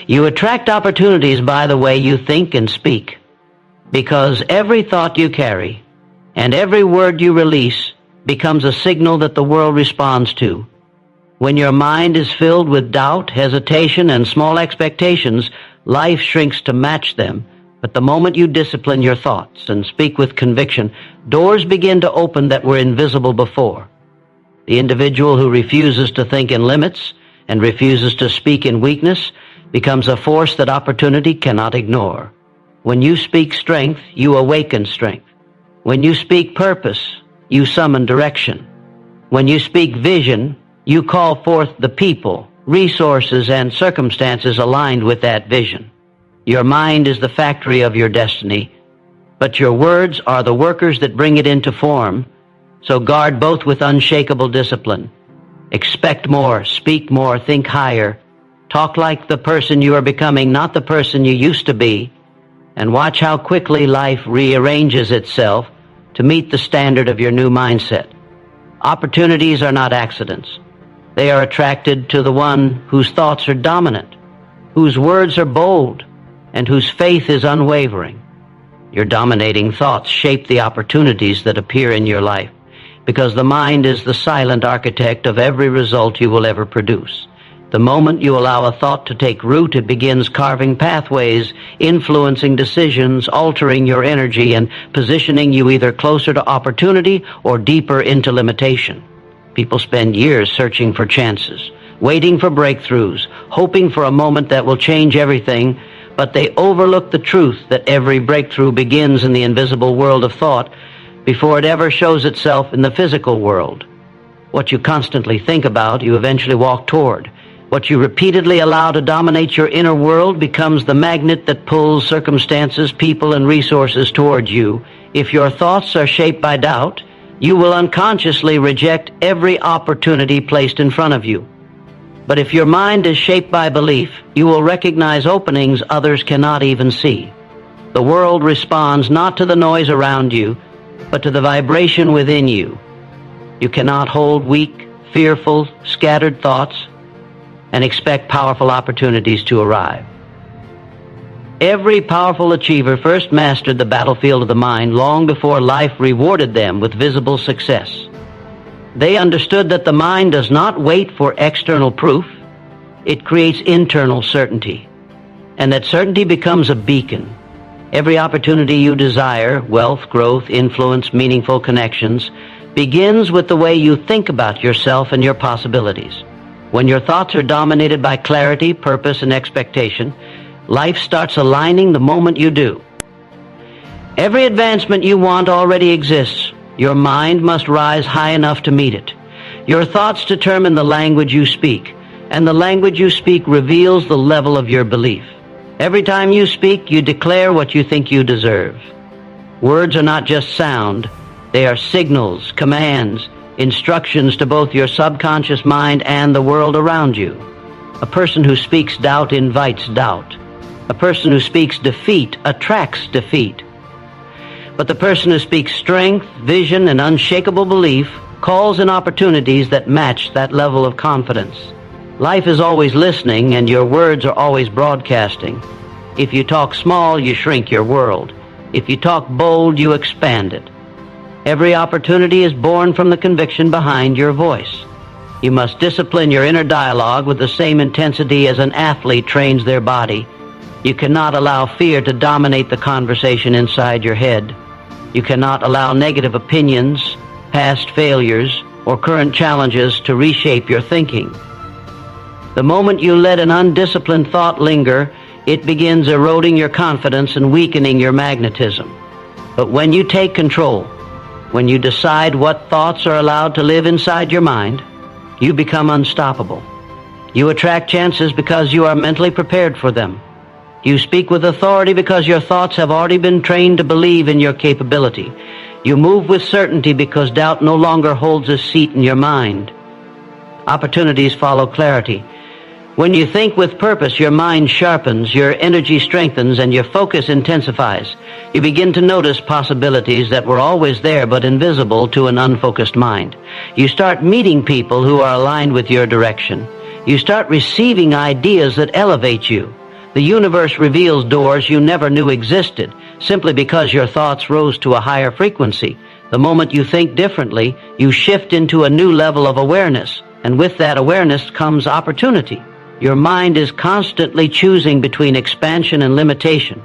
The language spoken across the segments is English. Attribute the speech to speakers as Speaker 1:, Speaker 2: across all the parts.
Speaker 1: You attract opportunities by the way you think and speak, because every thought you carry and every word you release becomes a signal that the world responds to. When your mind is filled with doubt, hesitation, and small expectations, life shrinks to match them. But the moment you discipline your thoughts and speak with conviction, doors begin to open that were invisible before. The individual who refuses to think in limits and refuses to speak in weakness becomes a force that opportunity cannot ignore. When you speak strength, you awaken strength. When you speak purpose, you summon direction. When you speak vision, you call forth the people, resources, and circumstances aligned with that vision. Your mind is the factory of your destiny, but your words are the workers that bring it into form. So guard both with unshakable discipline. Expect more, speak more, think higher. Talk like the person you are becoming, not the person you used to be. And watch how quickly life rearranges itself to meet the standard of your new mindset. Opportunities are not accidents. They are attracted to the one whose thoughts are dominant, whose words are bold, and whose faith is unwavering. Your dominating thoughts shape the opportunities that appear in your life, because the mind is the silent architect of every result you will ever produce. The moment you allow a thought to take root, it begins carving pathways, influencing decisions, altering your energy, and positioning you either closer to opportunity or deeper into limitation. People spend years searching for chances, waiting for breakthroughs, hoping for a moment that will change everything, but they overlook the truth that every breakthrough begins in the invisible world of thought before it ever shows itself in the physical world. What you constantly think about, you eventually walk toward. What you repeatedly allow to dominate your inner world becomes the magnet that pulls circumstances, people, and resources towards you. If your thoughts are shaped by doubt, you will unconsciously reject every opportunity placed in front of you. But if your mind is shaped by belief, you will recognize openings others cannot even see. The world responds not to the noise around you, but to the vibration within you. You cannot hold weak, fearful, scattered thoughts and expect powerful opportunities to arrive. Every powerful achiever first mastered the battlefield of the mind long before life rewarded them with visible success. They understood that the mind does not wait for external proof. It creates internal certainty, and that certainty becomes a beacon. Every opportunity you desire, wealth, growth, influence, meaningful connections, begins with the way you think about yourself and your possibilities. When your thoughts are dominated by clarity, purpose, and expectation, life starts aligning the moment you do. Every advancement you want already exists. Your mind must rise high enough to meet it. Your thoughts determine the language you speak, and the language you speak reveals the level of your belief. Every time you speak, you declare what you think you deserve. Words are not just sound. They are signals, commands, instructions to both your subconscious mind and the world around you. A person who speaks doubt invites doubt. A person who speaks defeat attracts defeat. But the person who speaks strength, vision, and unshakable belief calls in opportunities that match that level of confidence. Life is always listening, and your words are always broadcasting. If you talk small, you shrink your world. If you talk bold, you expand it. Every opportunity is born from the conviction behind your voice. You must discipline your inner dialogue with the same intensity as an athlete trains their body. You cannot allow fear to dominate the conversation inside your head. You cannot allow negative opinions, past failures, or current challenges to reshape your thinking. The moment you let an undisciplined thought linger, it begins eroding your confidence and weakening your magnetism. But when you take control, when you decide what thoughts are allowed to live inside your mind, you become unstoppable. You attract chances because you are mentally prepared for them. You speak with authority because your thoughts have already been trained to believe in your capability. You move with certainty because doubt no longer holds a seat in your mind. Opportunities follow clarity. When you think with purpose, your mind sharpens, your energy strengthens, and your focus intensifies. You begin to notice possibilities that were always there but invisible to an unfocused mind. You start meeting people who are aligned with your direction. You start receiving ideas that elevate you. The universe reveals doors you never knew existed, simply because your thoughts rose to a higher frequency. The moment you think differently, you shift into a new level of awareness, and with that awareness comes opportunity. Your mind is constantly choosing between expansion and limitation.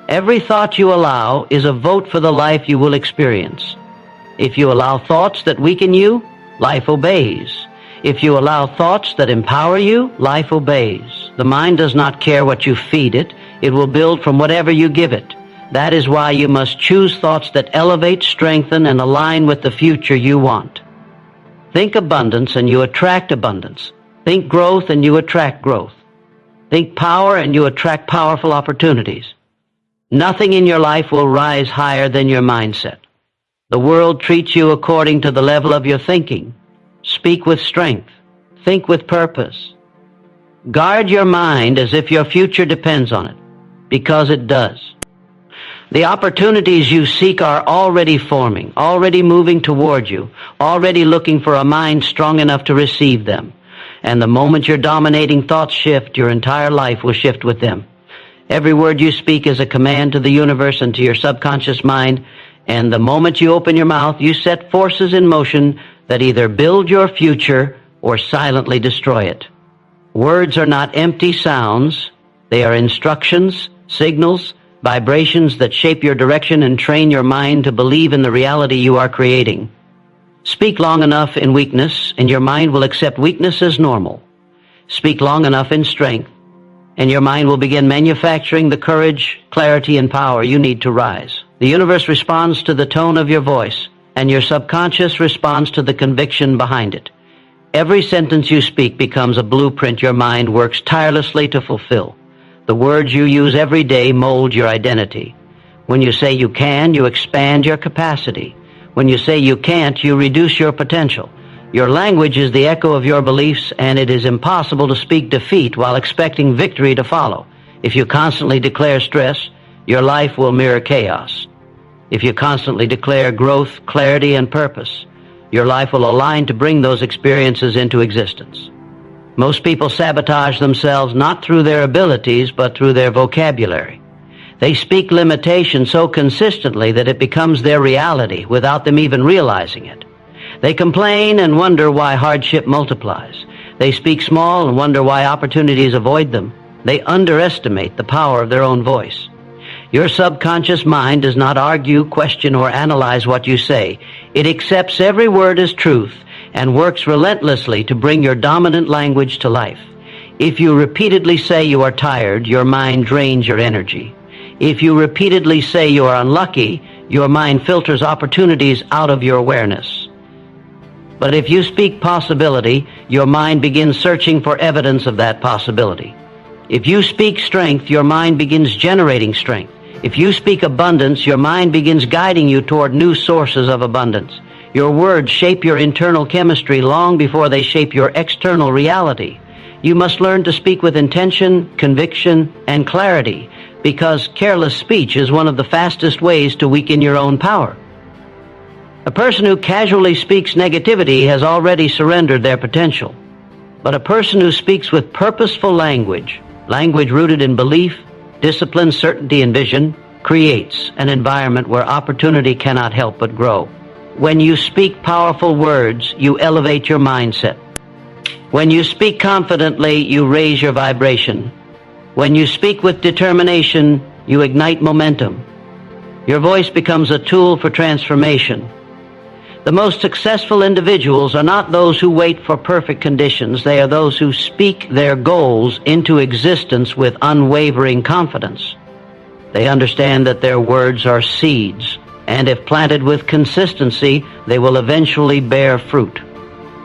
Speaker 1: Every thought you allow is a vote for the life you will experience. If you allow thoughts that weaken you, life obeys. If you allow thoughts that empower you, life obeys. The mind does not care what you feed it. It will build from whatever you give it. That is why you must choose thoughts that elevate, strengthen, and align with the future you want. Think abundance and you attract abundance. Think growth and you attract growth. Think power and you attract powerful opportunities. Nothing in your life will rise higher than your mindset. The world treats you according to the level of your thinking. Speak with strength. Think with purpose. Guard your mind as if your future depends on it, because it does. The opportunities you seek are already forming, already moving toward you, already looking for a mind strong enough to receive them. And the moment your dominating thoughts shift, your entire life will shift with them. Every word you speak is a command to the universe and to your subconscious mind, and the moment you open your mouth, you set forces in motion that either build your future or silently destroy it. Words are not empty sounds. They are instructions, signals, vibrations that shape your direction and train your mind to believe in the reality you are creating. Speak long enough in weakness, and your mind will accept weakness as normal. Speak long enough in strength, and your mind will begin manufacturing the courage, clarity, and power you need to rise. The universe responds to the tone of your voice, and your subconscious responds to the conviction behind it. Every sentence you speak becomes a blueprint your mind works tirelessly to fulfill. The words you use every day mold your identity. When you say you can, you expand your capacity. When you say you can't, you reduce your potential. Your language is the echo of your beliefs, and it is impossible to speak defeat while expecting victory to follow. If you constantly declare stress, your life will mirror chaos. If you constantly declare growth, clarity, and purpose, your life will align to bring those experiences into existence. Most people sabotage themselves not through their abilities, but through their vocabulary. They speak limitation so consistently that it becomes their reality without them even realizing it. They complain and wonder why hardship multiplies. They speak small and wonder why opportunities avoid them. They underestimate the power of their own voice. Your subconscious mind does not argue, question, or analyze what you say. It accepts every word as truth and works relentlessly to bring your dominant language to life. If you repeatedly say you are tired, your mind drains your energy. If you repeatedly say you are unlucky, your mind filters opportunities out of your awareness. But if you speak possibility, your mind begins searching for evidence of that possibility. If you speak strength, your mind begins generating strength. If you speak abundance, your mind begins guiding you toward new sources of abundance. Your words shape your internal chemistry long before they shape your external reality. You must learn to speak with intention, conviction, and clarity, because careless speech is one of the fastest ways to weaken your own power. A person who casually speaks negativity has already surrendered their potential. But a person who speaks with purposeful language rooted in belief, discipline, certainty, and vision, creates an environment where opportunity cannot help but grow. When you speak powerful words, you elevate your mindset. When you speak confidently, you raise your vibration. When you speak with determination, you ignite momentum. Your voice becomes a tool for transformation. The most successful individuals are not those who wait for perfect conditions. They are those who speak their goals into existence with unwavering confidence. They understand that their words are seeds, and if planted with consistency, they will eventually bear fruit.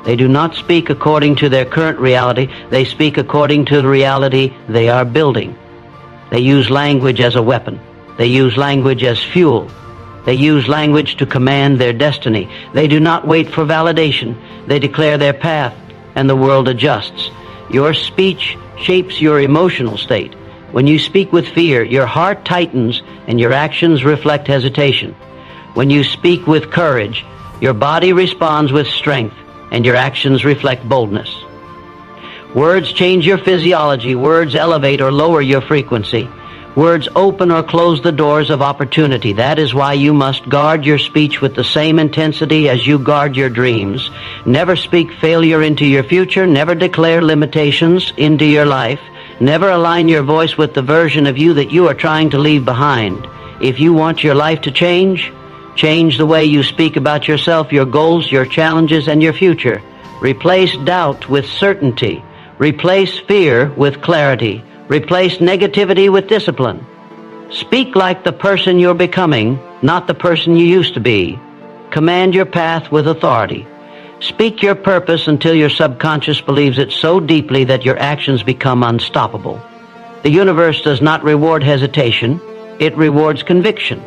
Speaker 1: They do not speak according to their current reality. They speak according to the reality they are building. They use language as a weapon. They use language as fuel. They use language to command their destiny. They do not wait for validation. They declare their path, and the world adjusts. Your speech shapes your emotional state. When you speak with fear, your heart tightens, and your actions reflect hesitation. When you speak with courage, your body responds with strength, and your actions reflect boldness. Words change your physiology. Words elevate or lower your frequency. Words open or close the doors of opportunity. That is why you must guard your speech with the same intensity as you guard your dreams. Never speak failure into your future. Never declare limitations into your life. Never align your voice with the version of you that you are trying to leave behind. If you want your life to change, change the way you speak about yourself, your goals, your challenges, and your future. Replace doubt with certainty. Replace fear with clarity. Replace negativity with discipline. Speak like the person you're becoming, not the person you used to be. Command your path with authority. Speak your purpose until your subconscious believes it so deeply that your actions become unstoppable. The universe does not reward hesitation. It rewards conviction.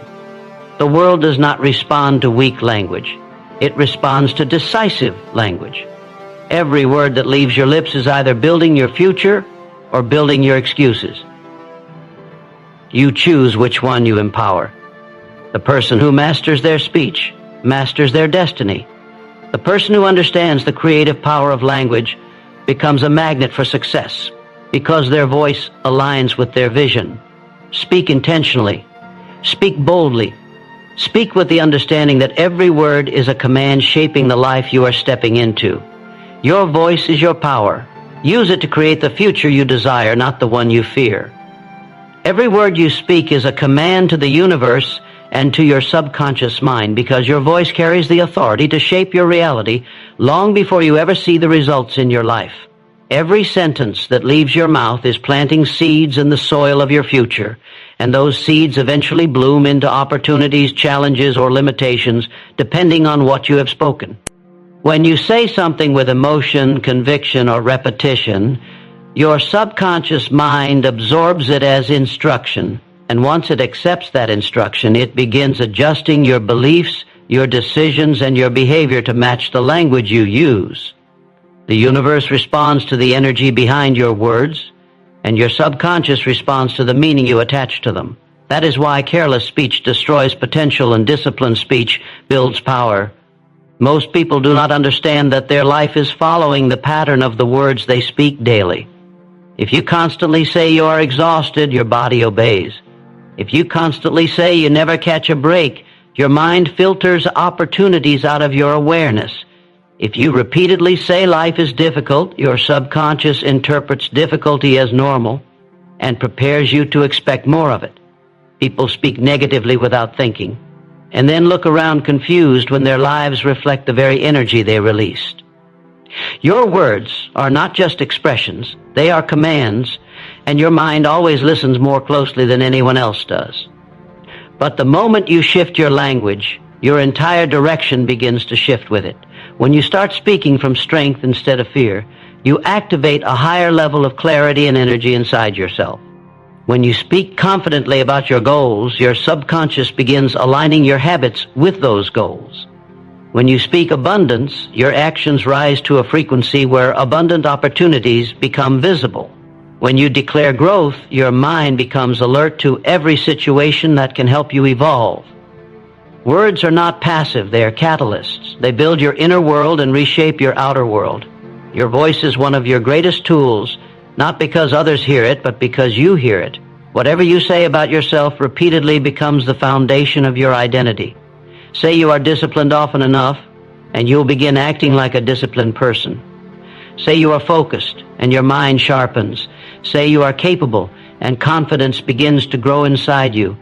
Speaker 1: The world does not respond to weak language. It responds to decisive language. Every word that leaves your lips is either building your future or building your excuses. You choose which one you empower. The person who masters their speech masters their destiny. The person who understands the creative power of language becomes a magnet for success because their voice aligns with their vision. Speak intentionally. Speak boldly. Speak with the understanding that every word is a command shaping the life you are stepping into. Your voice is your power. Use it to create the future you desire, not the one you fear. Every word you speak is a command to the universe and to your subconscious mind because your voice carries the authority to shape your reality long before you ever see the results in your life. Every sentence that leaves your mouth is planting seeds in the soil of your future, and those seeds eventually bloom into opportunities, challenges, or limitations depending on what you have spoken. When you say something with emotion, conviction, or repetition, your subconscious mind absorbs it as instruction, and once it accepts that instruction, it begins adjusting your beliefs, your decisions, and your behavior to match the language you use. The universe responds to the energy behind your words, and your subconscious responds to the meaning you attach to them. That is why careless speech destroys potential and disciplined speech builds power. Most people do not understand that their life is following the pattern of the words they speak daily. If you constantly say you are exhausted, your body obeys. If you constantly say you never catch a break, your mind filters opportunities out of your awareness. If you repeatedly say life is difficult, your subconscious interprets difficulty as normal and prepares you to expect more of it. People speak negatively without thinking, and then look around confused when their lives reflect the very energy they released. Your words are not just expressions, they are commands, and your mind always listens more closely than anyone else does. But the moment you shift your language, your entire direction begins to shift with it. When you start speaking from strength instead of fear, you activate a higher level of clarity and energy inside yourself. When you speak confidently about your goals, your subconscious begins aligning your habits with those goals. When you speak abundance, your actions rise to a frequency where abundant opportunities become visible. When you declare growth, your mind becomes alert to every situation that can help you evolve. Words are not passive, they are catalysts. They build your inner world and reshape your outer world. Your voice is one of your greatest tools, not because others hear it, but because you hear it. Whatever you say about yourself repeatedly becomes the foundation of your identity. Say you are disciplined often enough, and you'll begin acting like a disciplined person. Say you are focused, and your mind sharpens. Say you are capable, and confidence begins to grow inside you.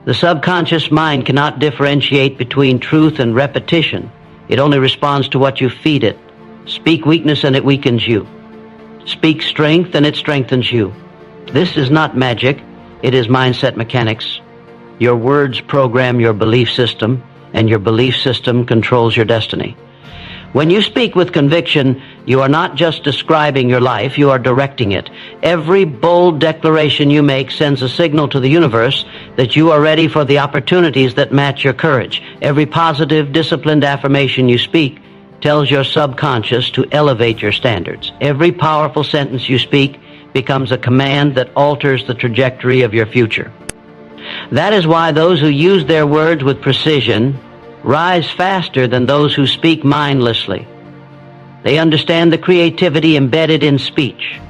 Speaker 1: The subconscious mind cannot differentiate between truth and repetition. It only responds to what you feed it. Speak weakness and it weakens you. Speak strength and it strengthens you. This is not magic. It is mindset mechanics. Your words program your belief system, and your belief system controls your destiny. When you speak with conviction, you are not just describing your life, you are directing it. Every bold declaration you make sends a signal to the universe that you are ready for the opportunities that match your courage. Every positive, disciplined affirmation you speak tells your subconscious to elevate your standards. Every powerful sentence you speak becomes a command that alters the trajectory of your future. That is why those who use their words with precision rise faster than those who speak mindlessly. They understand the creativity embedded in speech.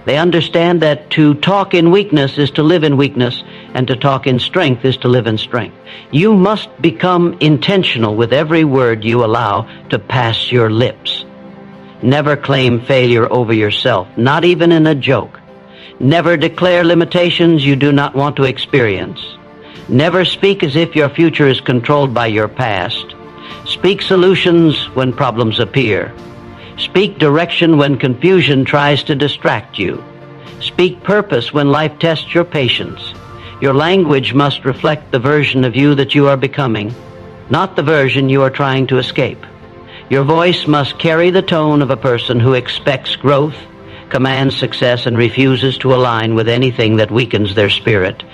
Speaker 1: They understand that to talk in weakness is to live in weakness, and to talk in strength is to live in strength. You must become intentional with every word you allow to pass your lips. Never claim failure over yourself, not even in a joke. Never declare limitations you do not want to experience. Never speak as if your future is controlled by your past. Speak solutions when problems appear. Speak direction when confusion tries to distract you. Speak purpose when life tests your patience. Your language must reflect the version of you that you are becoming, not the version you are trying to escape. Your voice must carry the tone of a person who expects growth, commands success, and refuses to align with anything that weakens their spirit.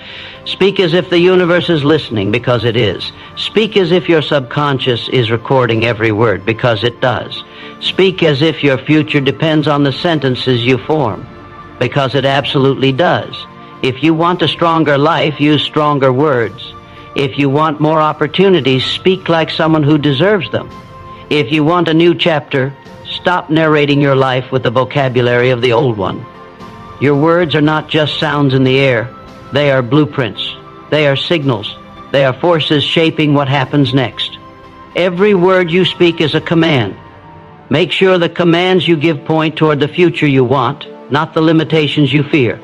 Speaker 1: Speak as if the universe is listening, because it is. Speak as if your subconscious is recording every word, because it does. Speak as if your future depends on the sentences you form, because it absolutely does. If you want a stronger life, use stronger words. If you want more opportunities, speak like someone who deserves them. If you want a new chapter, stop narrating your life with the vocabulary of the old one. Your words are not just sounds in the air. They are blueprints. They are signals. They are forces shaping what happens next. Every word you speak is a command. Make sure the commands you give point toward the future you want, not the limitations you fear.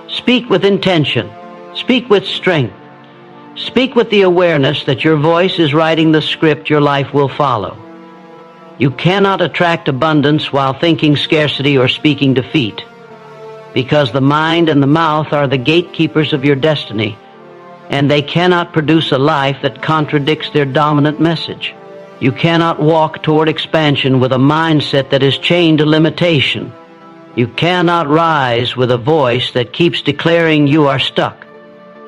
Speaker 1: Speak with intention. Speak with strength. Speak with the awareness that your voice is writing the script your life will follow. You cannot attract abundance while thinking scarcity or speaking defeat, because the mind and the mouth are the gatekeepers of your destiny, and they cannot produce a life that contradicts their dominant message. You cannot walk toward expansion with a mindset that is chained to limitation. You cannot rise with a voice that keeps declaring you are stuck.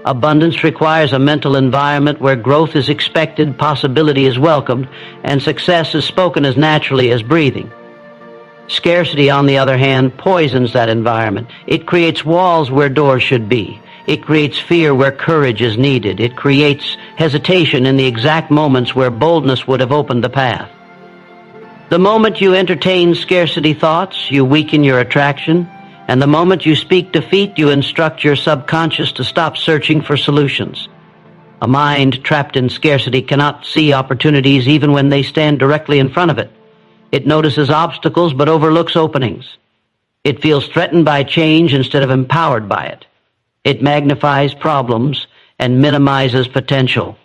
Speaker 1: Abundance requires a mental environment where growth is expected, possibility is welcomed, and success is spoken as naturally as breathing. Scarcity, on the other hand, poisons that environment. It creates walls where doors should be. It creates fear where courage is needed. It creates hesitation in the exact moments where boldness would have opened the path. The moment you entertain scarcity thoughts, you weaken your attraction, and the moment you speak defeat, you instruct your subconscious to stop searching for solutions. A mind trapped in scarcity cannot see opportunities even when they stand directly in front of it. It notices obstacles but overlooks openings. It feels threatened by change instead of empowered by it. It magnifies problems and minimizes potential.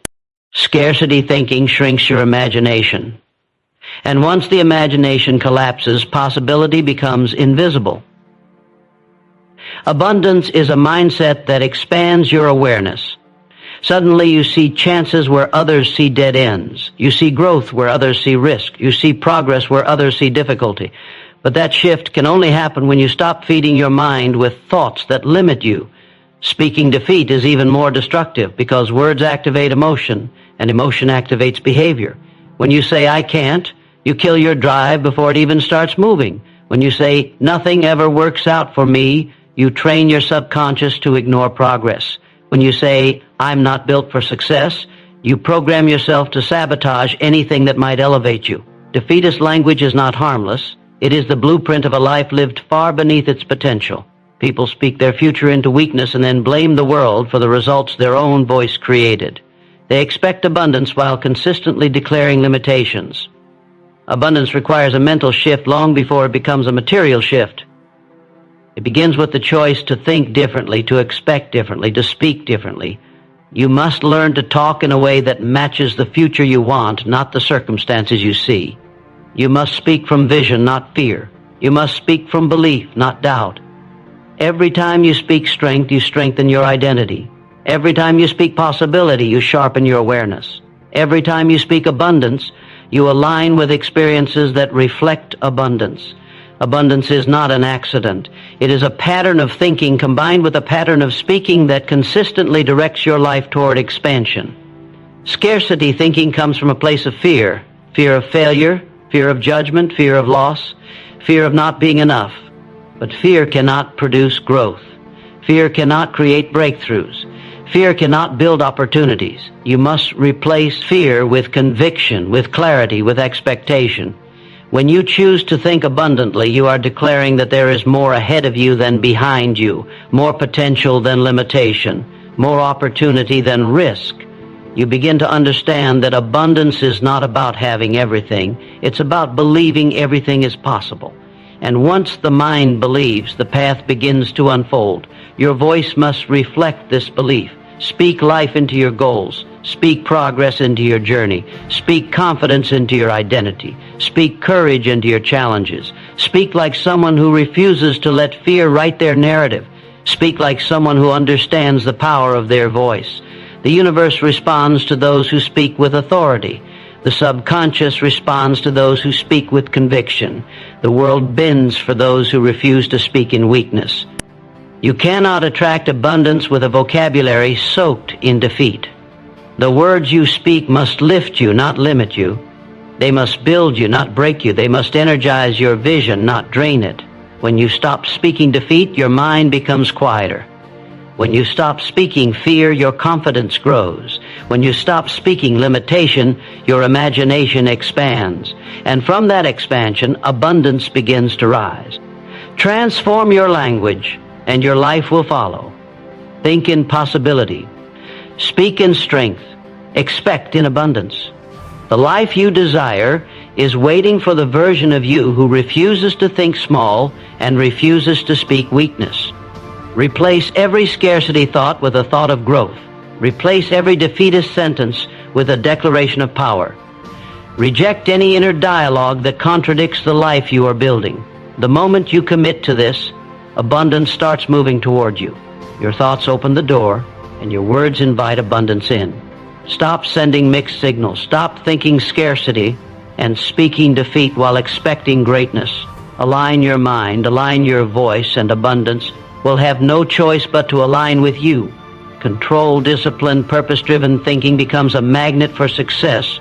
Speaker 1: Scarcity thinking shrinks your imagination. And once the imagination collapses, possibility becomes invisible. Abundance is a mindset that expands your awareness. Suddenly you see chances where others see dead ends. You see growth where others see risk. You see progress where others see difficulty. But that shift can only happen when you stop feeding your mind with thoughts that limit you. Speaking defeat is even more destructive because words activate emotion, and emotion activates behavior. When you say, "I can't," you kill your drive before it even starts moving. When you say, "Nothing ever works out for me," you train your subconscious to ignore progress. When you say, "I'm not built for success," you program yourself to sabotage anything that might elevate you. Defeatist language is not harmless. It is the blueprint of a life lived far beneath its potential. People speak their future into weakness and then blame the world for the results their own voice created. They expect abundance while consistently declaring limitations. Abundance requires a mental shift long before it becomes a material shift. It begins with the choice to think differently, to expect differently, to speak differently. You must learn to talk in a way that matches the future you want, not the circumstances you see. You must speak from vision, not fear. You must speak from belief, not doubt. Every time you speak strength, you strengthen your identity. Every time you speak possibility, you sharpen your awareness. Every time you speak abundance, you align with experiences that reflect abundance. Abundance is not an accident. It is a pattern of thinking combined with a pattern of speaking that consistently directs your life toward expansion. Scarcity thinking comes from a place of fear. Fear of failure, fear of judgment, fear of loss, fear of not being enough. But fear cannot produce growth. Fear cannot create breakthroughs. Fear cannot build opportunities. You must replace fear with conviction, with clarity, with expectation. When you choose to think abundantly, you are declaring that there is more ahead of you than behind you, more potential than limitation, more opportunity than risk. You begin to understand that abundance is not about having everything. It's about believing everything is possible. And once the mind believes, the path begins to unfold. Your voice must reflect this belief. Speak life into your goals. Speak progress into your journey. Speak confidence into your identity. Speak courage into your challenges. Speak like someone who refuses to let fear write their narrative. Speak like someone who understands the power of their voice. The universe responds to those who speak with authority. The subconscious responds to those who speak with conviction. The world bends for those who refuse to speak in weakness. You cannot attract abundance with a vocabulary soaked in defeat. The words you speak must lift you, not limit you. They must build you, not break you. They must energize your vision, not drain it. When you stop speaking defeat, your mind becomes quieter. When you stop speaking fear, your confidence grows. When you stop speaking limitation, your imagination expands. And from that expansion, abundance begins to rise. Transform your language, and your life will follow. Think in possibility. Speak in strength. Expect in abundance. The life you desire is waiting for the version of you who refuses to think small and refuses to speak weakness. Replace every scarcity thought with a thought of growth. Replace every defeatist sentence with a declaration of power. Reject any inner dialogue that contradicts the life you are building. The moment you commit to this, abundance starts moving toward you. Your thoughts open the door, and your words invite abundance in. Stop sending mixed signals. Stop thinking scarcity and speaking defeat while expecting greatness. Align your mind, align your voice, and abundance will have no choice but to align with you. Controlled, disciplined, purpose-driven thinking becomes a magnet for success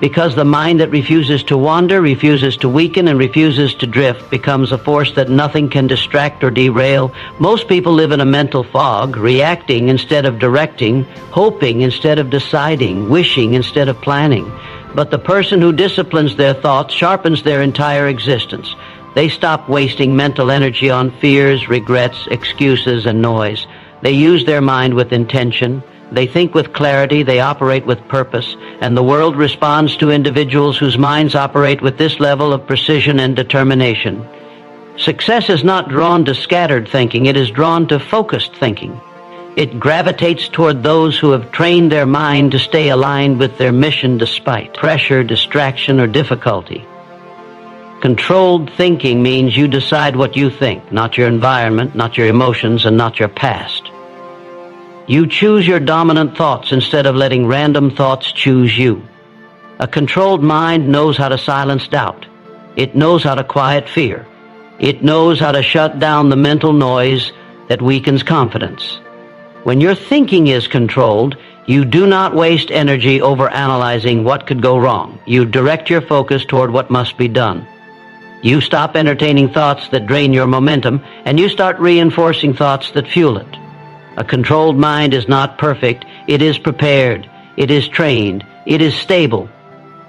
Speaker 1: because the mind that refuses to wander, refuses to weaken, and refuses to drift becomes a force that nothing can distract or derail. Most people live in a mental fog, reacting instead of directing, hoping instead of deciding, wishing instead of planning. But the person who disciplines their thoughts sharpens their entire existence. They stop wasting mental energy on fears, regrets, excuses, and noise. They use their mind with intention. They think with clarity. They operate with purpose. And the world responds to individuals whose minds operate with this level of precision and determination. Success is not drawn to scattered thinking. It is drawn to focused thinking. It gravitates toward those who have trained their mind to stay aligned with their mission despite pressure, distraction, or difficulty. Controlled thinking means you decide what you think, not your environment, not your emotions, and not your past. You choose your dominant thoughts instead of letting random thoughts choose you. A controlled mind knows how to silence doubt. It knows how to quiet fear. It knows how to shut down the mental noise that weakens confidence. When your thinking is controlled, you do not waste energy over analyzing what could go wrong. You direct your focus toward what must be done. You stop entertaining thoughts that drain your momentum, and you start reinforcing thoughts that fuel it. A controlled mind is not perfect. It is prepared. It is trained. It is stable.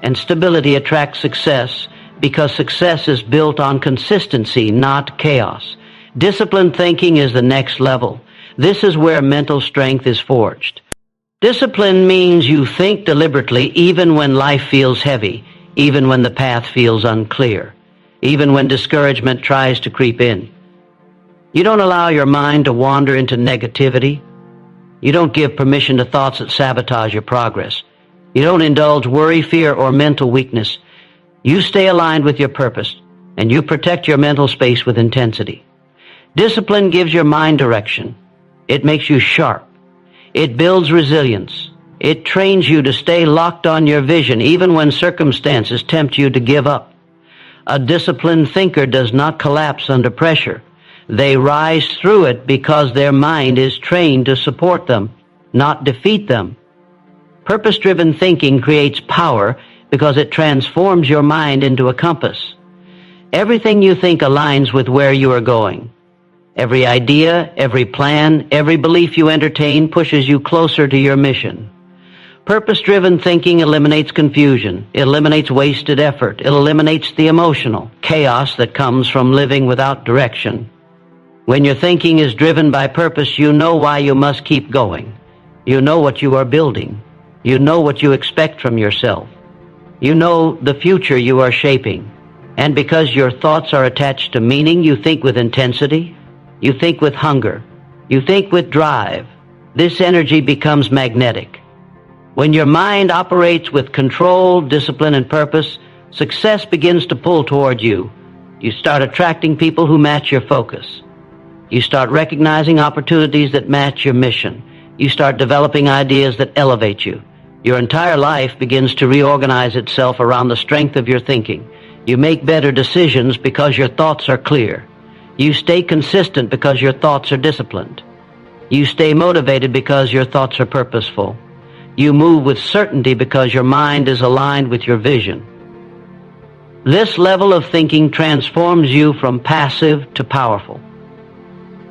Speaker 1: And stability attracts success because success is built on consistency, not chaos. Disciplined thinking is the next level. This is where mental strength is forged. Discipline means you think deliberately even when life feels heavy, even when the path feels unclear, even when discouragement tries to creep in. You don't allow your mind to wander into negativity. You don't give permission to thoughts that sabotage your progress. You don't indulge worry, fear, or mental weakness. You stay aligned with your purpose, and you protect your mental space with intensity. Discipline gives your mind direction. It makes you sharp. It builds resilience. It trains you to stay locked on your vision even when circumstances tempt you to give up. A disciplined thinker does not collapse under pressure. They rise through it because their mind is trained to support them, not defeat them. Purpose-driven thinking creates power because it transforms your mind into a compass. Everything you think aligns with where you are going. Every idea, every plan, every belief you entertain pushes you closer to your mission. Purpose-driven thinking eliminates confusion. It eliminates wasted effort. It eliminates the emotional chaos that comes from living without direction. When your thinking is driven by purpose, you know why you must keep going. You know what you are building. You know what you expect from yourself. You know the future you are shaping. And because your thoughts are attached to meaning, you think with intensity. You think with hunger. You think with drive. This energy becomes magnetic. When your mind operates with control, discipline, and purpose, success begins to pull toward you. You start attracting people who match your focus. You start recognizing opportunities that match your mission. You start developing ideas that elevate you. Your entire life begins to reorganize itself around the strength of your thinking. You make better decisions because your thoughts are clear. You stay consistent because your thoughts are disciplined. You stay motivated because your thoughts are purposeful. You move with certainty because your mind is aligned with your vision. This level of thinking transforms you from passive to powerful.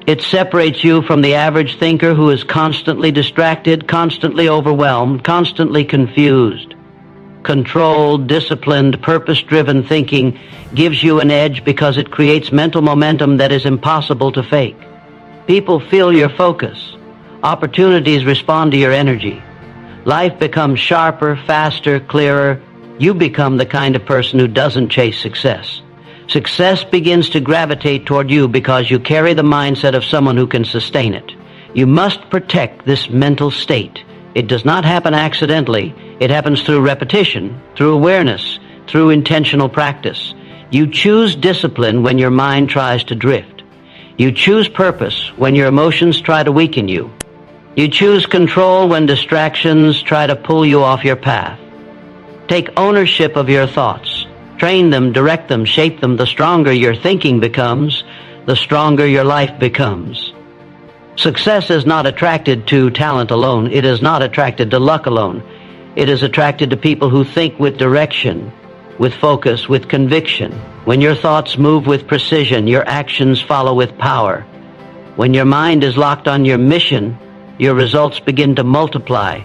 Speaker 1: It separates you from the average thinker who is constantly distracted, constantly overwhelmed, constantly confused. Controlled, disciplined, purpose-driven thinking gives you an edge because it creates mental momentum that is impossible to fake. People feel your focus. Opportunities respond to your energy. Life becomes sharper, faster, clearer. You become the kind of person who doesn't chase success. Success begins to gravitate toward you because you carry the mindset of someone who can sustain it. You must protect this mental state. It does not happen accidentally. It happens through repetition, through awareness, through intentional practice. You choose discipline when your mind tries to drift. You choose purpose when your emotions try to weaken you. You choose control when distractions try to pull you off your path. Take ownership of your thoughts. Train them, direct them, shape them. The stronger your thinking becomes, the stronger your life becomes. Success is not attracted to talent alone. It is not attracted to luck alone. It is attracted to people who think with direction, with focus, with conviction. When your thoughts move with precision, your actions follow with power. When your mind is locked on your mission, your results begin to multiply.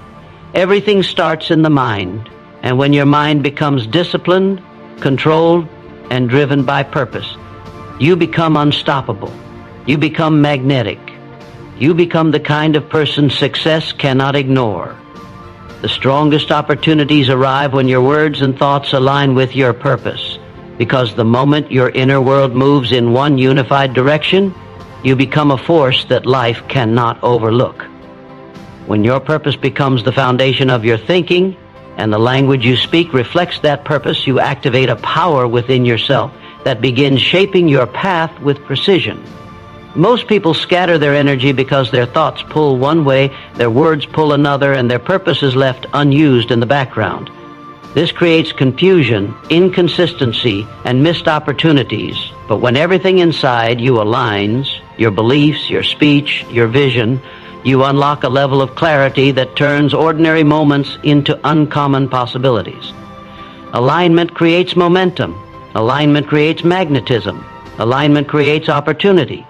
Speaker 1: Everything starts in the mind, and when your mind becomes disciplined, controlled, and driven by purpose, you become unstoppable. You become magnetic. You become the kind of person success cannot ignore. The strongest opportunities arrive when your words and thoughts align with your purpose, because the moment your inner world moves in one unified direction, you become a force that life cannot overlook. When your purpose becomes the foundation of your thinking, and the language you speak reflects that purpose, you activate a power within yourself that begins shaping your path with precision. Most people scatter their energy because their thoughts pull one way, their words pull another, and their purpose is left unused in the background. This creates confusion, inconsistency, and missed opportunities. But when everything inside you aligns, your beliefs, your speech, your vision, you unlock a level of clarity that turns ordinary moments into uncommon possibilities. Alignment creates momentum. Alignment creates magnetism. Alignment creates opportunity.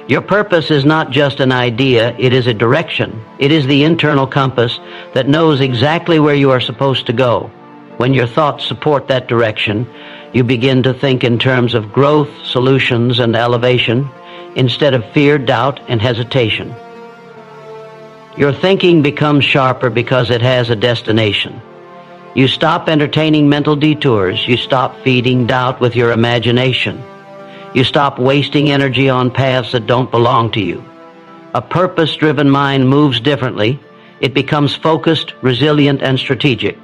Speaker 1: Your purpose is not just an idea, it is a direction. It is the internal compass that knows exactly where you are supposed to go. When your thoughts support that direction, you begin to think in terms of growth, solutions, and elevation instead of fear, doubt, and hesitation. Your thinking becomes sharper because it has a destination. You stop entertaining mental detours. You stop feeding doubt with your imagination. You stop wasting energy on paths that don't belong to you. A purpose-driven mind moves differently. It becomes focused, resilient, and strategic.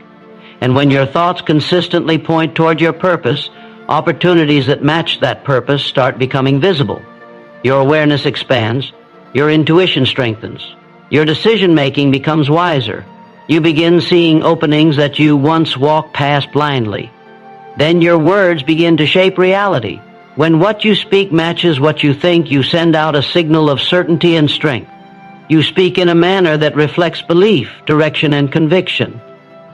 Speaker 1: And when your thoughts consistently point toward your purpose, opportunities that match that purpose start becoming visible. Your awareness expands. Your intuition strengthens. Your decision-making becomes wiser. You begin seeing openings that you once walked past blindly. Then your words begin to shape reality. When what you speak matches what you think, you send out a signal of certainty and strength. You speak in a manner that reflects belief, direction, and conviction.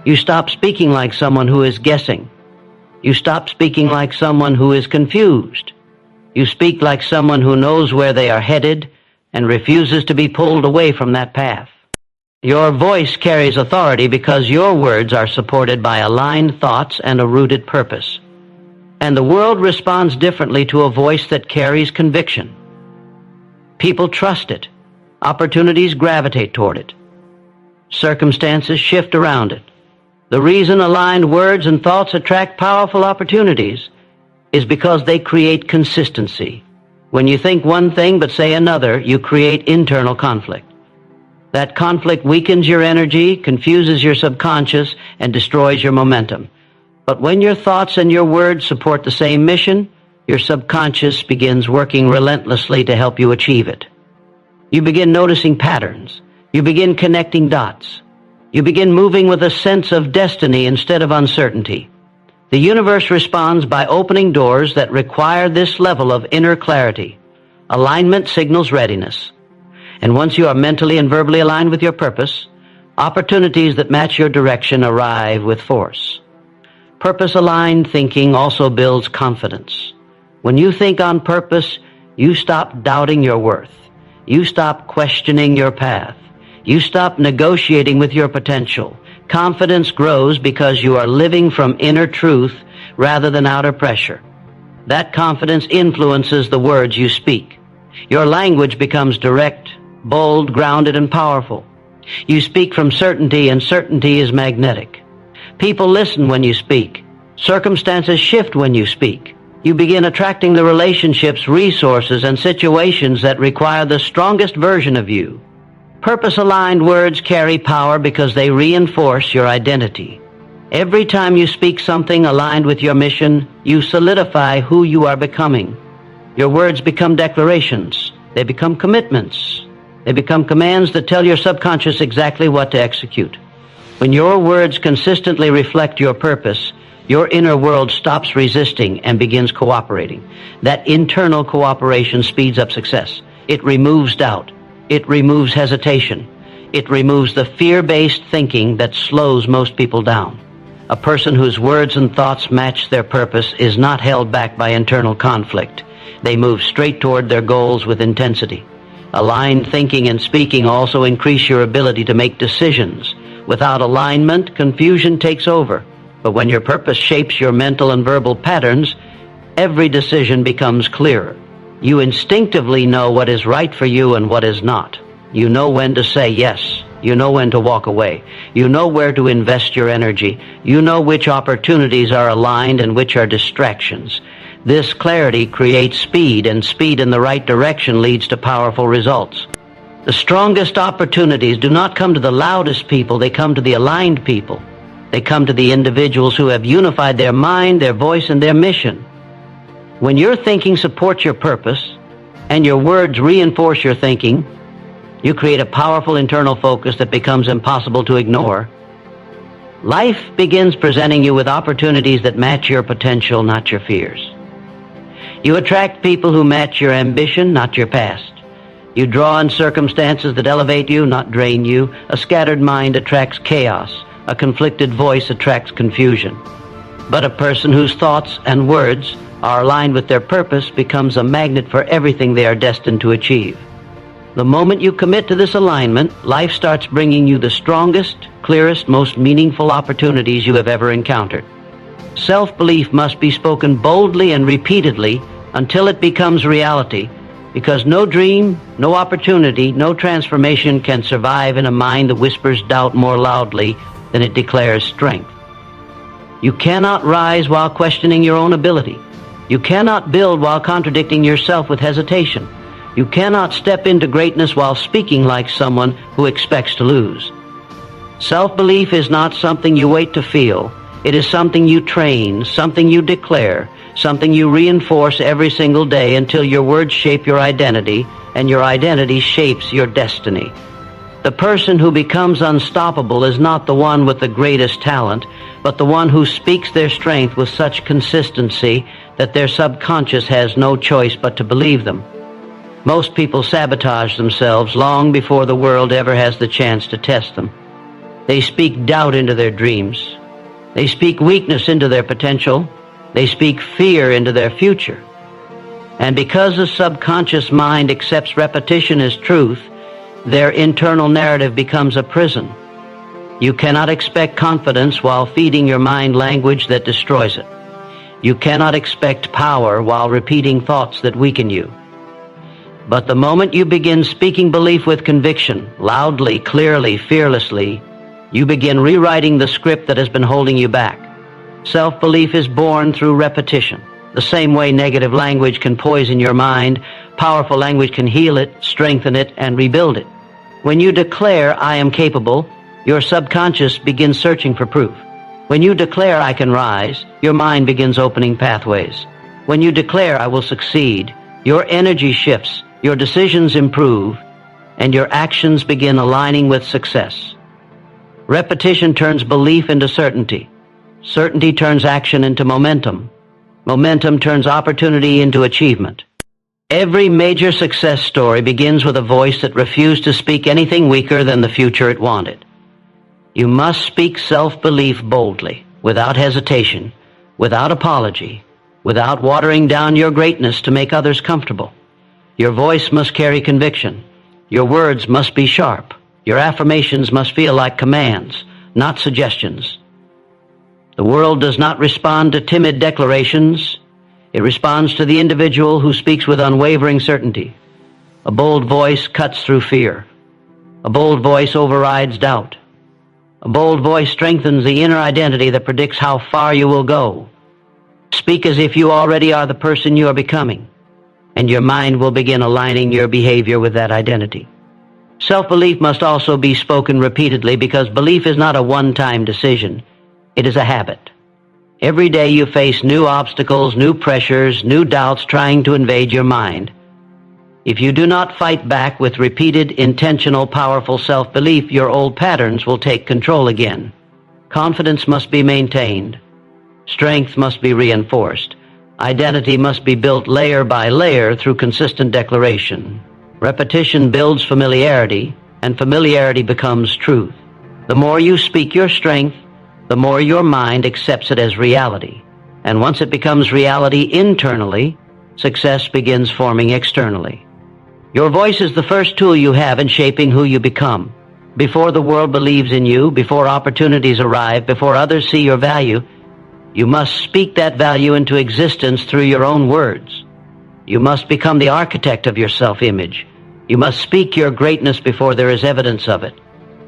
Speaker 1: You stop speaking like someone who is guessing. You stop speaking like someone who is confused. You speak like someone who knows where they are headed and refuses to be pulled away from that path. Your voice carries authority because your words are supported by aligned thoughts and a rooted purpose. And the world responds differently to a voice that carries conviction. People trust it. Opportunities gravitate toward it. Circumstances shift around it. The reason aligned words and thoughts attract powerful opportunities is because they create consistency. When you think one thing but say another, you create internal conflict. That conflict weakens your energy, confuses your subconscious, and destroys your momentum. But when your thoughts and your words support the same mission, your subconscious begins working relentlessly to help you achieve it. You begin noticing patterns. You begin connecting dots. You begin moving with a sense of destiny instead of uncertainty. The universe responds by opening doors that require this level of inner clarity. Alignment signals readiness. And once you are mentally and verbally aligned with your purpose, opportunities that match your direction arrive with force. Purpose-aligned thinking also builds confidence. When you think on purpose, you stop doubting your worth. You stop questioning your path. You stop negotiating with your potential. Confidence grows because you are living from inner truth rather than outer pressure. That confidence influences the words you speak. Your language becomes direct, bold, grounded, and powerful. You speak from certainty, and certainty is magnetic. People listen when you speak. Circumstances shift when you speak. You begin attracting the relationships, resources, and situations that require the strongest version of you. Purpose-aligned words carry power because they reinforce your identity. Every time you speak something aligned with your mission, you solidify who you are becoming. Your words become declarations. They become commitments. They become commands that tell your subconscious exactly what to execute. When your words consistently reflect your purpose, your inner world stops resisting and begins cooperating. That internal cooperation speeds up success. It removes doubt. It removes hesitation. It removes the fear-based thinking that slows most people down. A person whose words and thoughts match their purpose is not held back by internal conflict. They move straight toward their goals with intensity. Aligned thinking and speaking also increase your ability to make decisions. Without alignment, confusion takes over. But when your purpose shapes your mental and verbal patterns, every decision becomes clearer. You instinctively know what is right for you and what is not. You know when to say yes. You know when to walk away. You know where to invest your energy. You know which opportunities are aligned and which are distractions. This clarity creates speed, and speed in the right direction leads to powerful results. The strongest opportunities do not come to the loudest people. They come to the aligned people. They come to the individuals who have unified their mind, their voice, and their mission. When your thinking supports your purpose and your words reinforce your thinking, you create a powerful internal focus that becomes impossible to ignore. Life begins presenting you with opportunities that match your potential, not your fears. You attract people who match your ambition, not your past. You draw on circumstances that elevate you, not drain you. A scattered mind attracts chaos. A conflicted voice attracts confusion. But a person whose thoughts and words are aligned with their purpose becomes a magnet for everything they are destined to achieve. The moment you commit to this alignment, life starts bringing you the strongest, clearest, most meaningful opportunities you have ever encountered. Self-belief must be spoken boldly and repeatedly until it becomes reality, because no dream, no opportunity, no transformation can survive in a mind that whispers doubt more loudly than it declares strength. You cannot rise while questioning your own ability. You cannot build while contradicting yourself with hesitation. You cannot step into greatness while speaking like someone who expects to lose. Self-belief is not something you wait to feel. It is something you train, something you declare, something you reinforce every single day until your words shape your identity and your identity shapes your destiny. The person who becomes unstoppable is not the one with the greatest talent, but the one who speaks their strength with such consistency that their subconscious has no choice but to believe them. Most people sabotage themselves long before the world ever has the chance to test them. They speak doubt into their dreams. They speak weakness into their potential. They speak fear into their future. And because the subconscious mind accepts repetition as truth, Their internal narrative becomes a prison. You cannot expect confidence while feeding your mind language that destroys it. You cannot expect power while repeating thoughts that weaken you. But the moment you begin speaking belief with conviction, loudly, clearly, fearlessly, you begin rewriting the script that has been holding you back. Self-belief is born through repetition. The same way negative language can poison your mind, powerful language can heal it, strengthen it, and rebuild it. When you declare, "I am capable," your subconscious begins searching for proof. When you declare, "I can rise," your mind begins opening pathways. When you declare, "I will succeed," your energy shifts, your decisions improve, and your actions begin aligning with success. Repetition turns belief into certainty. Certainty turns action into momentum. Momentum turns opportunity into achievement. Every major success story begins with a voice that refused to speak anything weaker than the future it wanted. You must speak self-belief boldly, without hesitation, without apology, without watering down your greatness to make others comfortable. Your voice must carry conviction. Your words must be sharp. Your affirmations must feel like commands, not suggestions. The world does not respond to timid declarations. It responds to the individual who speaks with unwavering certainty. A bold voice cuts through fear. A bold voice overrides doubt. A bold voice strengthens the inner identity that predicts how far you will go. Speak as if you already are the person you are becoming, and your mind will begin aligning your behavior with that identity. Self-belief must also be spoken repeatedly because belief is not a one-time decision. It is a habit. Every day you face new obstacles, new pressures, new doubts trying to invade your mind. If you do not fight back with repeated, intentional, powerful self-belief, your old patterns will take control again. Confidence must be maintained. Strength must be reinforced. Identity must be built layer by layer through consistent declaration. Repetition builds familiarity, and familiarity becomes truth. The more you speak your strength, the more your mind accepts it as reality. And once it becomes reality internally, success begins forming externally. Your voice is the first tool you have in shaping who you become. Before the world believes in you, before opportunities arrive, before others see your value, you must speak that value into existence through your own words. You must become the architect of your self-image. You must speak your greatness before there is evidence of it.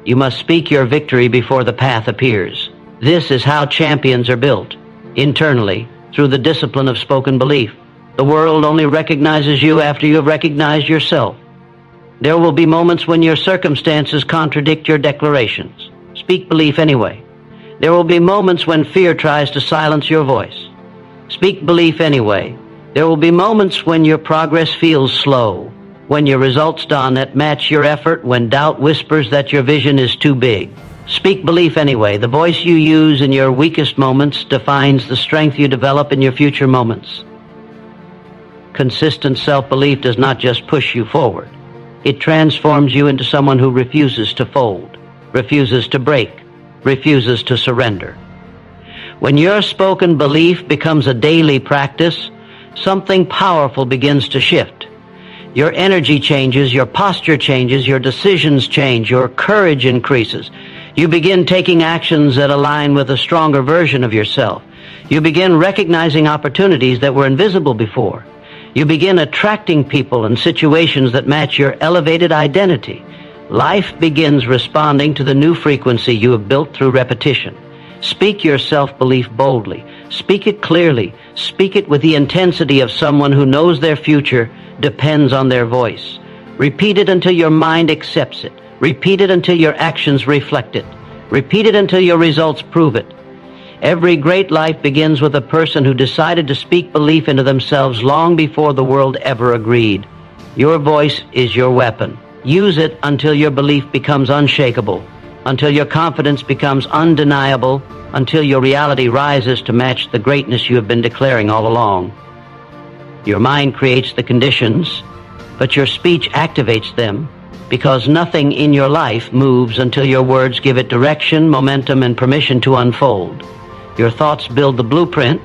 Speaker 1: You must speak your victory before the path appears. This is how champions are built, internally, through the discipline of spoken belief. The world only recognizes you after you have recognized yourself. There will be moments when your circumstances contradict your declarations. Speak belief anyway. There will be moments when fear tries to silence your voice. Speak belief anyway. There will be moments when your progress feels slow, when your results do not match your effort, when doubt whispers that your vision is too big. Speak belief anyway. The voice you use in your weakest moments defines the strength you develop in your future moments. Consistent self-belief does not just push you forward. It transforms you into someone who refuses to fold, refuses to break, refuses to surrender. When your spoken belief becomes a daily practice, something powerful begins to shift. Your energy changes, your posture changes, your decisions change, your courage increases. You begin taking actions that align with a stronger version of yourself. You begin recognizing opportunities that were invisible before. You begin attracting people and situations that match your elevated identity. Life begins responding to the new frequency you have built through repetition. Speak your self-belief boldly. Speak it clearly. Speak it with the intensity of someone who knows their future depends on their voice. Repeat it until your mind accepts it. Repeat it until your actions reflect it. Repeat it until your results prove it. Every great life begins with a person who decided to speak belief into themselves long before the world ever agreed. Your voice is your weapon. Use it until your belief becomes unshakable, until your confidence becomes undeniable, until your reality rises to match the greatness you have been declaring all along. Your mind creates the conditions, but your speech activates them, because nothing in your life moves until your words give it direction, momentum, and permission to unfold. Your thoughts build the blueprint,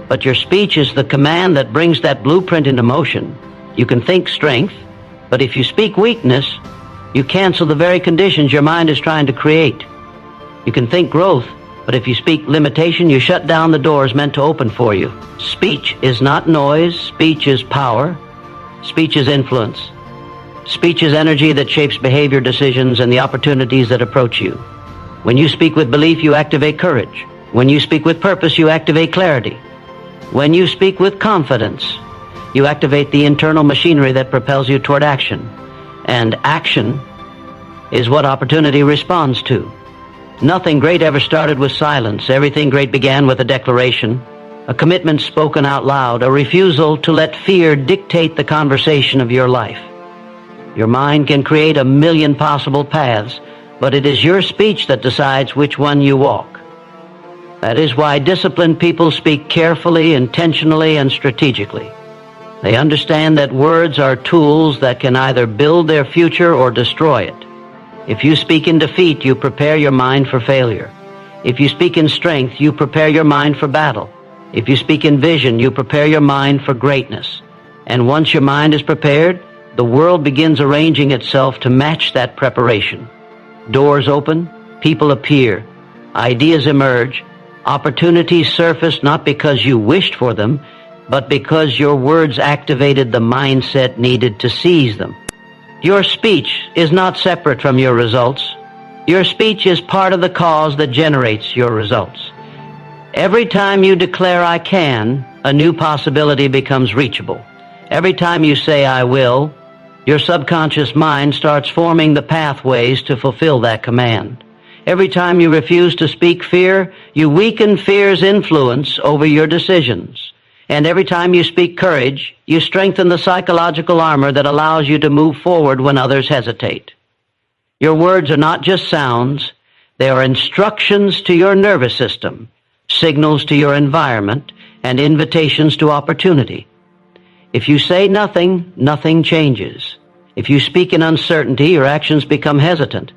Speaker 1: but your speech is the command that brings that blueprint into motion. You can think strength, but if you speak weakness, You cancel the very conditions your mind is trying to create. You can think growth, but if you speak limitation, you shut down the doors meant to open for you. Speech is not noise. Speech is power. Speech is influence. Speech is energy that shapes behavior, decisions, and the opportunities that approach you. When you speak with belief, you activate courage. When you speak with purpose, you activate clarity. When you speak with confidence, you activate the internal machinery that propels you toward action. And action is what opportunity responds to. Nothing great ever started with silence. Everything great began with a declaration, a commitment spoken out loud, a refusal to let fear dictate the conversation of your life. Your mind can create a million possible paths, but it is your speech that decides which one you walk. That is why disciplined people speak carefully, intentionally, and strategically. They understand that words are tools that can either build their future or destroy it. If you speak in defeat, you prepare your mind for failure. If you speak in strength, you prepare your mind for battle. If you speak in vision, you prepare your mind for greatness. And once your mind is prepared, the world begins arranging itself to match that preparation. Doors open, people appear, ideas emerge, opportunities surface not because you wished for them, but because your words activated the mindset needed to seize them. Your speech is not separate from your results. Your speech is part of the cause that generates your results. Every time you declare I can, a new possibility becomes reachable. Every time you say I will, your subconscious mind starts forming the pathways to fulfill that command. Every time you refuse to speak fear, you weaken fear's influence over your decisions. And every time you speak courage, you strengthen the psychological armor that allows you to move forward when others hesitate. Your words are not just sounds, they are instructions to your nervous system, signals to your environment, and invitations to opportunity. If you say nothing, nothing changes. If you speak in uncertainty, your actions become hesitant.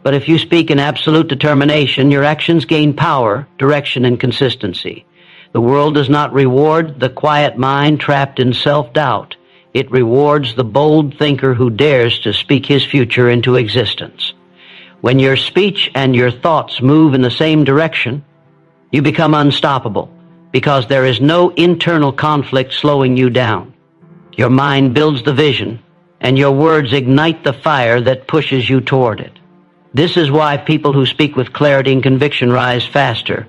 Speaker 1: But if you speak in absolute determination, your actions gain power, direction, and consistency. The world does not reward the quiet mind trapped in self-doubt. It rewards the bold thinker who dares to speak his future into existence. When your speech and your thoughts move in the same direction, you become unstoppable because there is no internal conflict slowing you down. Your mind builds the vision, and your words ignite the fire that pushes you toward it. This is why people who speak with clarity and conviction rise faster.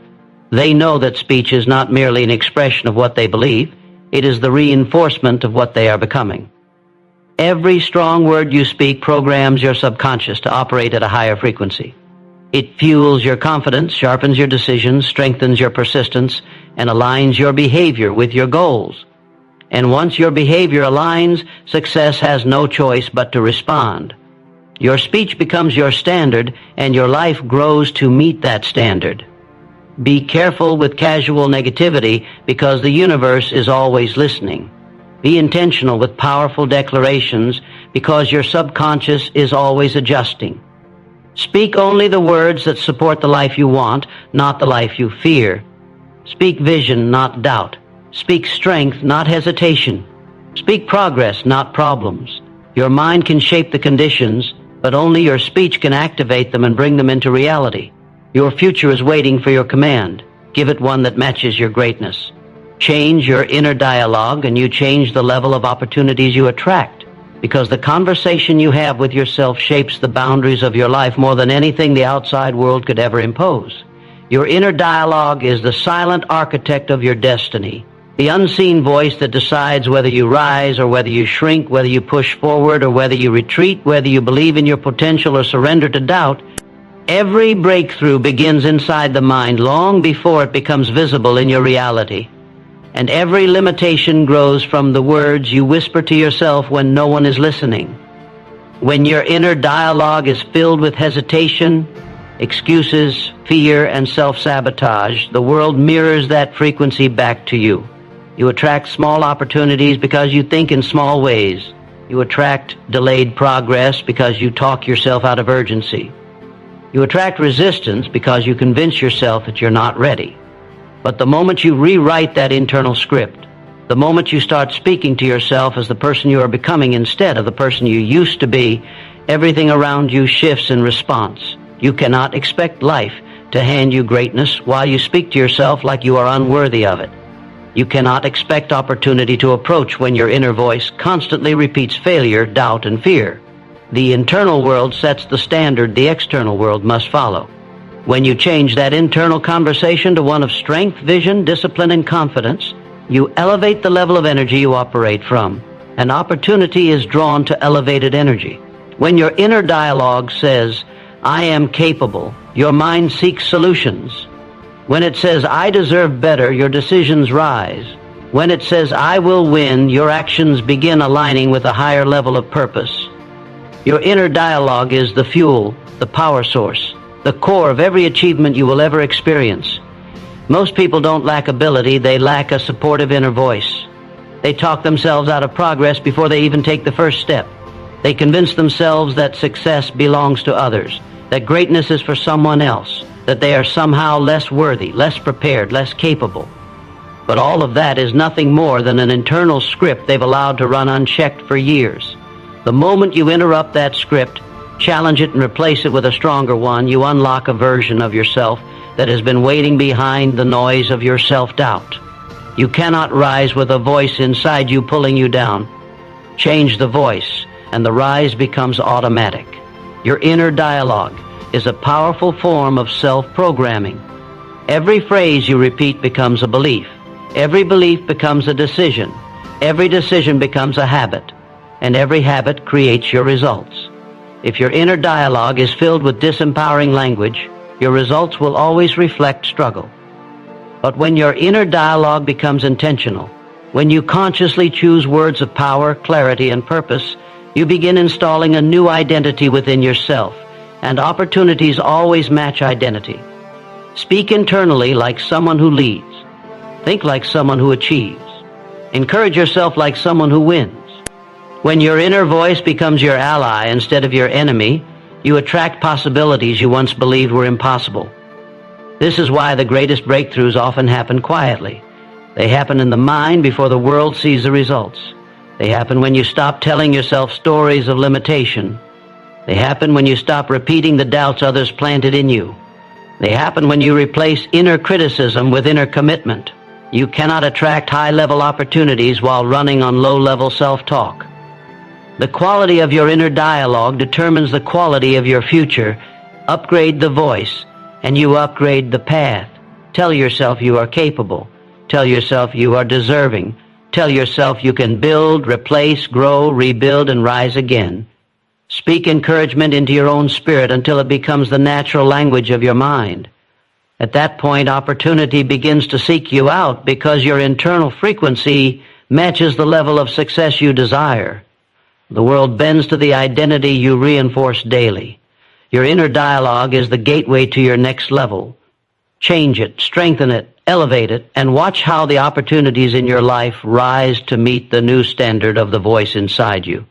Speaker 1: They know that speech is not merely an expression of what they believe, it is the reinforcement of what they are becoming. Every strong word you speak programs your subconscious to operate at a higher frequency. It fuels your confidence, sharpens your decisions, strengthens your persistence, and aligns your behavior with your goals. And once your behavior aligns, success has no choice but to respond. Your speech becomes your standard, and your life grows to meet that standard. Be careful with casual negativity because the universe is always listening. Be intentional with powerful declarations because your subconscious is always adjusting. Speak only the words that support the life you want, not the life you fear. Speak vision, not doubt. Speak strength, not hesitation. Speak progress, not problems. Your mind can shape the conditions, but only your speech can activate them and bring them into reality. Your future is waiting for your command. Give it one that matches your greatness. Change your inner dialogue and you change the level of opportunities you attract, because the conversation you have with yourself shapes the boundaries of your life more than anything the outside world could ever impose. Your inner dialogue is the silent architect of your destiny, the unseen voice that decides whether you rise or whether you shrink, whether you push forward or whether you retreat, whether you believe in your potential or surrender to doubt. Every breakthrough begins inside the mind long before it becomes visible in your reality. And every limitation grows from the words you whisper to yourself when no one is listening. When your inner dialogue is filled with hesitation, excuses, fear, and self-sabotage, the world mirrors that frequency back to you. You attract small opportunities because you think in small ways. You attract delayed progress because you talk yourself out of urgency. You attract resistance because you convince yourself that you're not ready. But the moment you rewrite that internal script, the moment you start speaking to yourself as the person you are becoming instead of the person you used to be, Everything around you shifts in response. You cannot expect life to hand you greatness while you speak to yourself like you are unworthy of it. You cannot expect opportunity to approach when your inner voice constantly repeats failure, doubt, and fear. The internal world sets the standard the external world must follow. When you change that internal conversation to one of strength, vision, discipline, and confidence, you elevate the level of energy you operate from. An opportunity is drawn to elevated energy. When your inner dialogue says, "I am capable," your mind seeks solutions. When it says, "I deserve better," your decisions rise. When it says, "I will win," your actions begin aligning with a higher level of purpose. Your inner dialogue is the fuel, the power source, the core of every achievement you will ever experience. Most people don't lack ability, they lack a supportive inner voice. They talk themselves out of progress before they even take the first step. They convince themselves that success belongs to others, that greatness is for someone else, that they are somehow less worthy, less prepared, less capable. But all of that is nothing more than an internal script they've allowed to run unchecked for years. The moment you interrupt that script, challenge it and replace it with a stronger one, you unlock a version of yourself that has been waiting behind the noise of your self-doubt. You cannot rise with a voice inside you pulling you down. Change the voice, and the rise becomes automatic. Your inner dialogue is a powerful form of self-programming. Every phrase you repeat becomes a belief. Every belief becomes a decision. Every decision becomes a habit. And every habit creates your results. If your inner dialogue is filled with disempowering language, your results will always reflect struggle. But when your inner dialogue becomes intentional, when you consciously choose words of power, clarity, and purpose, you begin installing a new identity within yourself, and opportunities always match identity. Speak internally like someone who leads. Think like someone who achieves. Encourage yourself like someone who wins. When your inner voice becomes your ally instead of your enemy, you attract possibilities you once believed were impossible. This is why the greatest breakthroughs often happen quietly. They happen in the mind before the world sees the results. They happen when you stop telling yourself stories of limitation. They happen when you stop repeating the doubts others planted in you. They happen when you replace inner criticism with inner commitment. You cannot attract high-level opportunities while running on low-level self-talk. The quality of your inner dialogue determines the quality of your future. Upgrade the voice, and you upgrade the path. Tell yourself you are capable. Tell yourself you are deserving. Tell yourself you can build, replace, grow, rebuild, and rise again. Speak encouragement into your own spirit until it becomes the natural language of your mind. At that point, opportunity begins to seek you out because your internal frequency matches the level of success you desire. The world bends to the identity you reinforce daily. Your inner dialogue is the gateway to your next level. Change it, strengthen it, elevate it, and watch how the opportunities in your life rise to meet the new standard of the voice inside you.